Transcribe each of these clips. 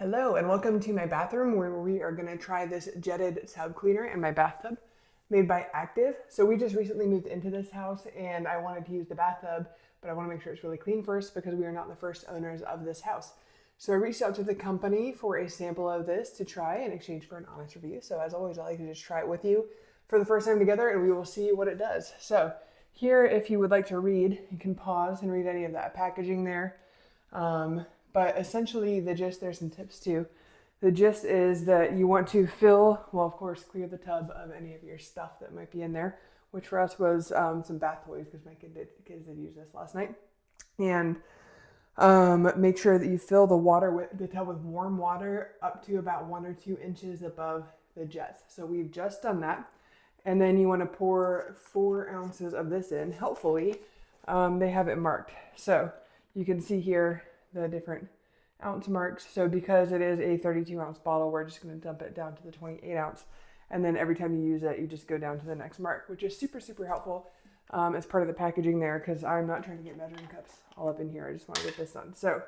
Hello and welcome to my bathroom where we are going to try this jetted tub cleaner in my bathtub made by Active. So we just recently moved into this house and I wanted to use the bathtub, but I want to make sure it's really clean first because we are not the first owners of this house. So I reached out to the company for a sample of this to try in exchange for an honest review. So as always, I like to just try it with you for the first time together and we will see what it does. So here, if you would like to read, you can pause and read any of that packaging there. But essentially the gist, there's some tips too. The gist is that you want to fill, well, of course, clear the tub of any of your stuff that might be in there, which for us was some bath toys because my kids did use this last night. And make sure that you fill the tub with warm water up to about 1 or 2 inches above the jets. So we've just done that. And then you want to pour 4 ounces of this in. Helpfully, they have it marked. So you can see here the different ounce marks. So because it is a 32-ounce bottle, we're just going to dump it down to the 28-ounce. And then every time you use it, you just go down to the next mark, which is super, super helpful as part of the packaging there because I'm not trying to get measuring cups all up in here. I just want to get this done. So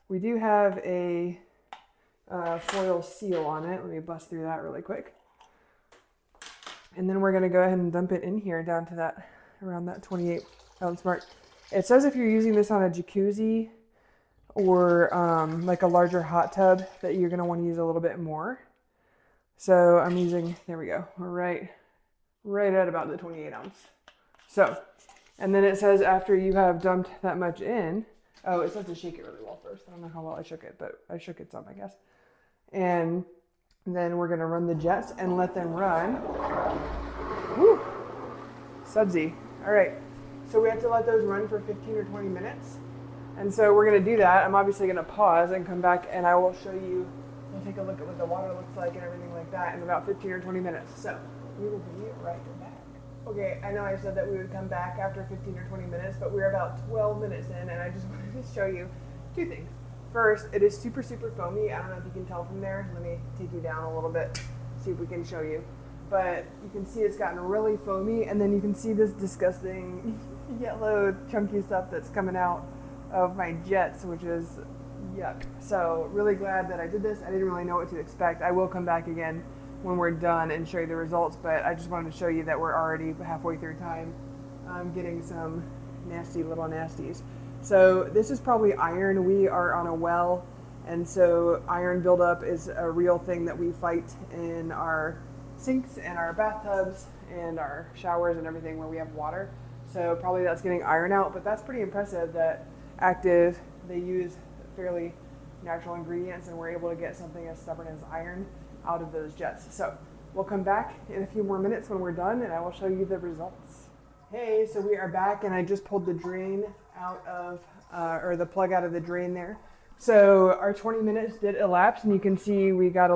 we do have a foil seal on it. Let me bust through that really quick. And then we're going to go ahead and dump it in here down to that, around that 28-ounce mark. It says if you're using this on a jacuzzi or like a larger hot tub that you're going to want to use a little bit more. So I'm using, there we go, right at about the 28 ounce. So, and then it says after you have dumped that much in, oh, it says to shake it really well first. I don't know how well I shook it, but I shook it some, I guess. And then we're going to run the jets and let them run. Woo! Sudsy. All right. So we have to let those run for 15 or 20 minutes. And so we're going to do that. I'm obviously going to pause and come back and I will show you, we'll take a look at what the water looks like and everything like that in about 15 or 20 minutes. So we will be right back. Okay, I know I said that we would come back after 15 or 20 minutes, but we're about 12 minutes in and I just wanted to show you 2 things. First, it is super, super foamy. I don't know if you can tell from there. Let me take you down a little bit, see if we can show you. But you can see it's gotten really foamy and then you can see this disgusting yellow chunky stuff that's coming out of my jets, which is yuck. So really glad that I did this. I didn't really know what to expect. I will come back again when we're done and show you the results, but I just wanted to show you that we're already halfway through time getting some nasty little nasties. So this is probably iron. We are on a well, and so iron buildup is a real thing that we fight in our sinks and our bathtubs and our showers and everything where we have water. So probably that's getting iron out, but that's pretty impressive that Active, they use fairly natural ingredients and we're able to get something as stubborn as iron out of those jets. So we'll come back in a few more minutes when we're done and I will show you the results. Hey, so we are back and I just pulled the drain out of, or the plug out of the drain there. So our 20 minutes did elapse and you can see we got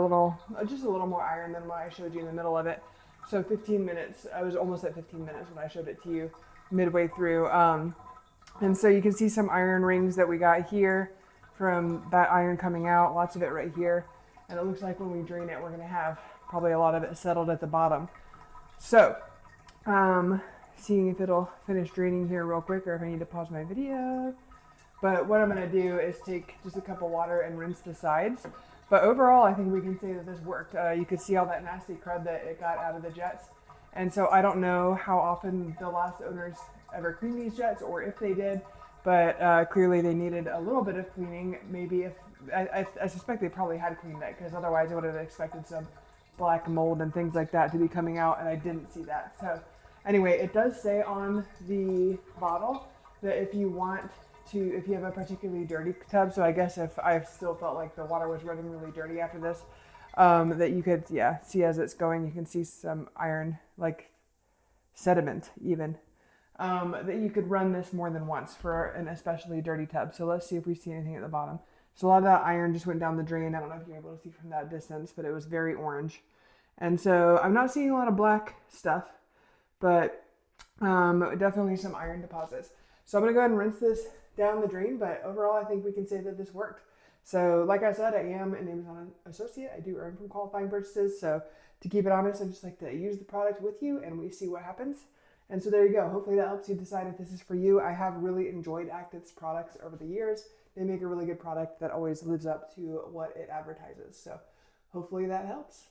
just a little more iron than what I showed you in the middle of it. So 15 minutes, I was almost at 15 minutes when I showed it to you midway through. And so you can see some iron rings that we got here from that iron coming out, lots of it right here. And it looks like when we drain it, we're going to have probably a lot of it settled at the bottom. So, seeing if it'll finish draining here real quick or if I need to pause my video. But what I'm going to do is take just a cup of water and rinse the sides. But overall, I think we can say that this worked. You could see all that nasty crud that it got out of the jets. And so I don't know how often the last owners ever cleaned these jets or if they did, but clearly they needed a little bit of cleaning. Maybe if, I suspect they probably had cleaned it because otherwise I would have expected some black mold and things like that to be coming out and I didn't see that. So anyway, it does say on the bottle that if you have a particularly dirty tub, so I guess if I still felt like the water was running really dirty after this, that you could, see as it's going, you can see some iron, like sediment even, that you could run this more than once for an especially dirty tub. So let's see if we see anything at the bottom. So a lot of that iron just went down the drain. I don't know if you're able to see from that distance, but it was very orange. And so I'm not seeing a lot of black stuff, but definitely some iron deposits. So I'm going to go ahead and rinse this down the drain, but overall I think we can say that this worked. So like I said, I am an Amazon associate. I do earn from qualifying purchases. So to keep it honest, I just like to use the product with you and we see what happens. And so there you go. Hopefully that helps you decide if this is for you. I have really enjoyed Active's products over the years. They make a really good product that always lives up to what it advertises. So hopefully that helps.